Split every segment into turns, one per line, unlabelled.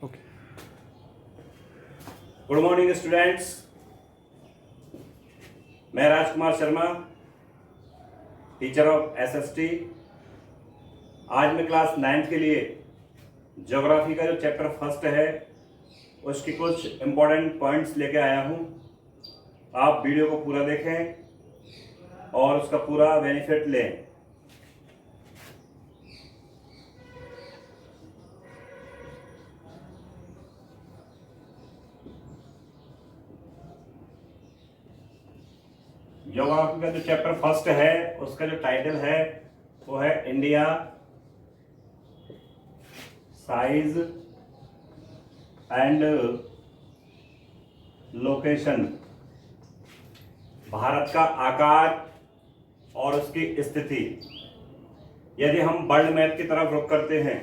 Okay.
Good morning students, मैं Rajkumar Sharma, teacher of SST. आज मैं क्लास 9th के लिए ज्योग्राफी का जो चैप्टर फर्स्ट है उसकी कुछ इम्पोर्टेंट पॉइंट्स लेके आया हूँ। आप वीडियो को पूरा देखें और उसका पूरा बेनिफिट लें। ज्योग्राफी का जो चैप्टर फर्स्ट है उसका जो टाइटल है वो है India size and location. Bharat का आकार और उसकी स्थिति। यदि हम वर्ल्ड मैप की तरफ रुख करते हैं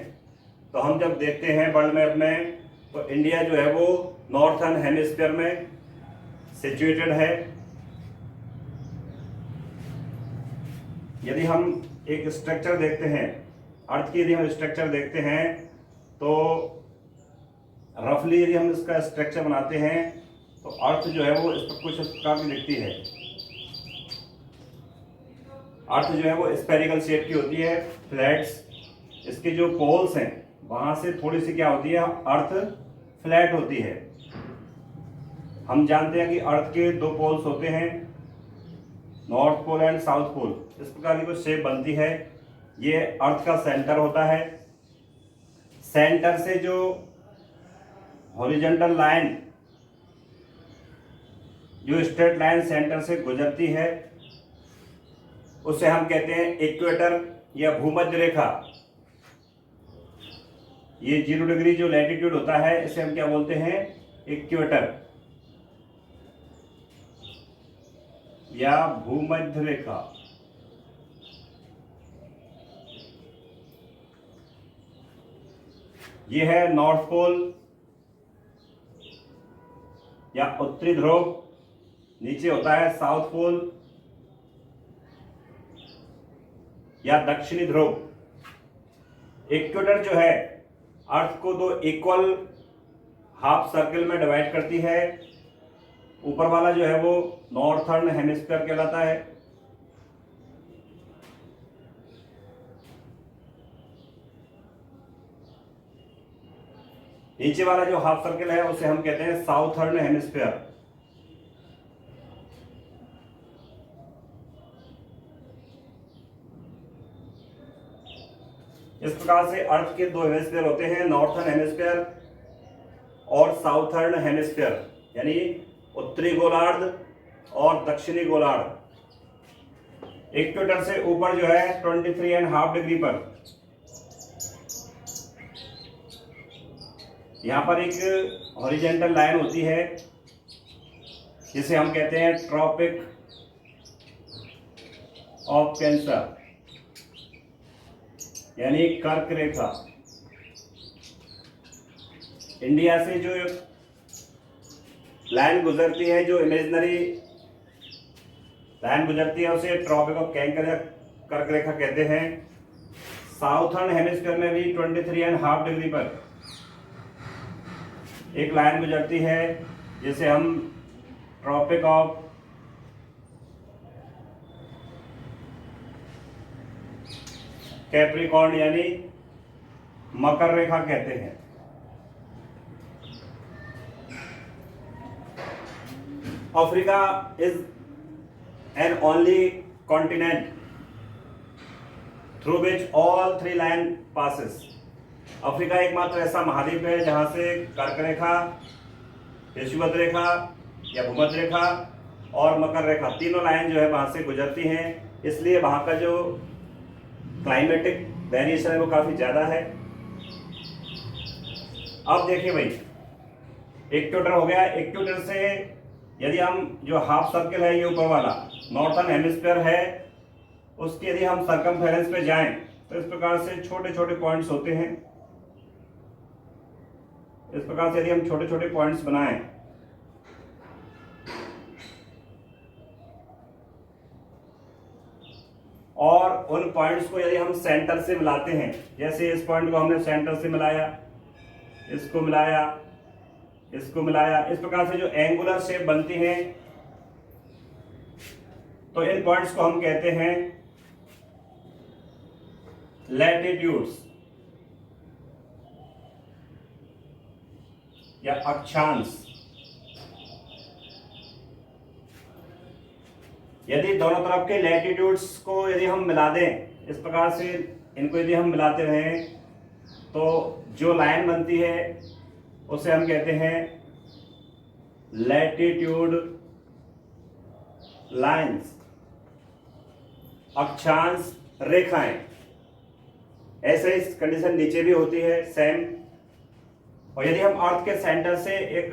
तो हम जब देखते हैं वर्ल्ड मैप में तो इंडिया जो है वो नॉर्थर्न हेमिस्फीयर में सिचुएटेड है। यदि हम एक स्ट्रक्चर देखते हैं, अर्थ की यदि हम स्ट्रक्चर देखते हैं तो रफली यदि हम इसका स्ट्रक्चर बनाते हैं तो अर्थ जो है वो इस पर कुछ इस प्रकार की दिखती है। अर्थ जो है वो स्फेरिकल शेप की होती है, फ्लैट्स। इसके जो पोल्स हैं वहां से थोड़ी सी क्या होती है, अर्थ फ्लैट होती है। हम जानते हैं कि अर्थ के दो पोल्स होते हैं, north pole and south pole. इस प्रकार की कुछ शेप बनती है। ये अर्थ का सेंटर होता है। सेंटर से जो हॉरिजॉन्टल लाइन, जो स्ट्रेट लाइन सेंटर से गुजरती है उसे हम कहते हैं इक्वेटर या भूमध्य रेखा। ये 0 डिग्री जो लैटिट्यूड होता है इसे हम क्या बोलते हैं, इक्वेटर या भूमध्य रेखा। ये है नॉर्थ पोल या उत्तरी ध्रुव। नीचे होता है साउथ पोल या दक्षिणी ध्रुव। इक्वेटर जो है अर्थ को दो इक्वल हाफ सर्कल में डिवाइड करती है। ऊपर वाला जो है वो नॉर्थर्न हेमिस्फीयर कहलाता है। नीचे वाला जो हाफ सर्कल है उसे हम कहते हैं साउथर्न हेमिस्फीयर। इस प्रकार से अर्थ के दो हेमिस्फीयर होते हैं, नॉर्थर्न हेमिस्फीयर और साउथर्न हेमिस्फीयर, यानी उत्तरी गोलार्ध और दक्षिणी गोलार्ध। इक्वेटर से ऊपर जो है 23.5 डिग्री पर यहाँ पर एक हॉरिजॉन्टल लाइन होती है जिसे हम कहते हैं ट्रॉपिक ऑफ कैंसर, यानी कर्क रेखा। इंडिया से जो लाइन गुजरती है, जो इमेजिनरी लाइन गुजरती है उसे ट्रॉपिक ऑफ कैंसर या कर्क रेखा कहते हैं। साउथर्न हेमिस्फीयर में भी 23.5 डिग्री पर एक लाइन गुजरती है जिसे हम ट्रॉपिक ऑफ कैप्रिकॉर्न यानी मकर रेखा कहते हैं। Africa is an only continent through which all three line passes. Africa एकमात्र ऐसा महाद्वीप है जहां से कर्क रेखा, विषुवत रेखा या भूमध्य रेखा और मकर रेखा तीनों लाइन जो है वहां से गुजरती हैं। इसलिए वहां का जो क्लाइमेटिक वेरिएशन है वो काफी ज्यादा है। अब देखिए भाई, इक्वेटर हो गया। इक्वेटर से यदि हम जो हाफ सर्कल है ये ऊपर वाला नॉर्थर्न हेमिस्फीयर है, उसके यदि हम सर्कमफेरेंस पे जाएं तो इस प्रकार से छोटे छोटे पॉइंट्स होते हैं। इस प्रकार से यदि हम छोटे छोटे पॉइंट्स बनाएं और उन पॉइंट्स को यदि हम सेंटर से मिलाते हैं, जैसे इस पॉइंट को हमने सेंटर से मिलाया, इसको मिलाया, इसको मिलाया, इस प्रकार से जो एंगुलर शेप बनती है, तो इन पॉइंट्स को हम कहते हैं लैटिट्यूड्स या अक्षांश। यदि दोनों तरफ के लैटिट्यूड्स को यदि हम मिला दें, इस प्रकार से इनको यदि हम मिलाते रहें, तो जो लाइन बनती है उसे हम कहते हैं लैटिट्यूड लाइंस, अक्षांश रेखाएं। ऐसे ही कंडीशन नीचे भी होती है सेम। और यदि हम अर्थ के सेंटर से एक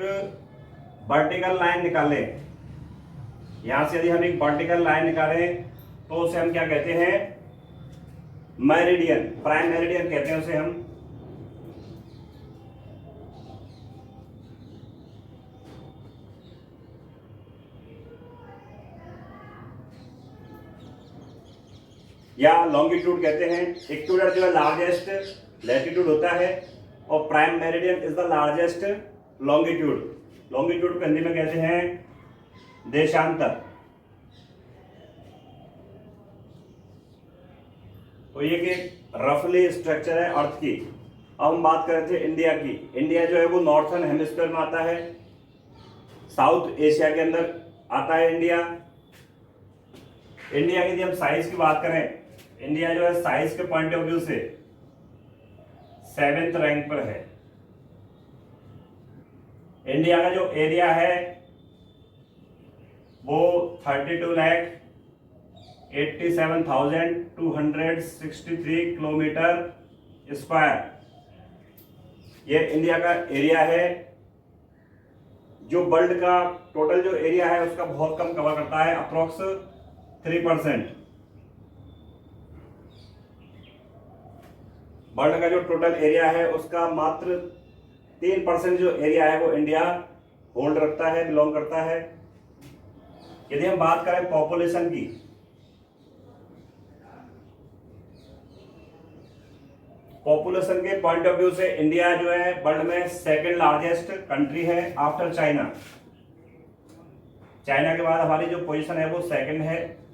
वर्टिकल लाइन निकालें, यहां से यदि हम एक वर्टिकल लाइन निकालें, तो उसे हम क्या कहते हैं, मेरिडियन, प्राइम मेरिडियन कहते हैं उसे हम। या लॉन्गिट्यूड कहते हैं। इक्वेटर जो है लार्जेस्ट लैटिट्यूड होता है और prime meridian is the largest longitude. Longitude को हिंदी में कहते हैं देशांतर। तो ये कि रफली स्ट्रक्चर है अर्थ की। अब हम बात कर रहे थे इंडिया की। इंडिया जो है वो नॉर्थर्न हेमिस्फीयर में आता है, साउथ एशिया के अंदर आता है इंडिया। इंडिया की यदि हम साइज की बात करें, इंडिया जो है साइज के पॉइंट ऑफ व्यू से 7th रैंक पर है। इंडिया का जो एरिया है वो 32,87,263 किलोमीटर स्क्वायर, ये इंडिया का एरिया है। जो वर्ल्ड का टोटल जो एरिया है उसका बहुत कम कवर करता है, अप्रोक्स 3%। वर्ल्ड का जो टोटल एरिया है उसका मात्र 3% जो एरिया है वो इंडिया होल्ड रखता है, बिलोंग करता है। यदि हम बात करें पॉपुलेशन की, पॉपुलेशन के पॉइंट ऑफ व्यू से इंडिया जो है वर्ल्ड में सेकंड लार्जेस्ट कंट्री है आफ्टर चाइना। चाइना के बाद हमारी जो पोजीशन है वो सेकंड है।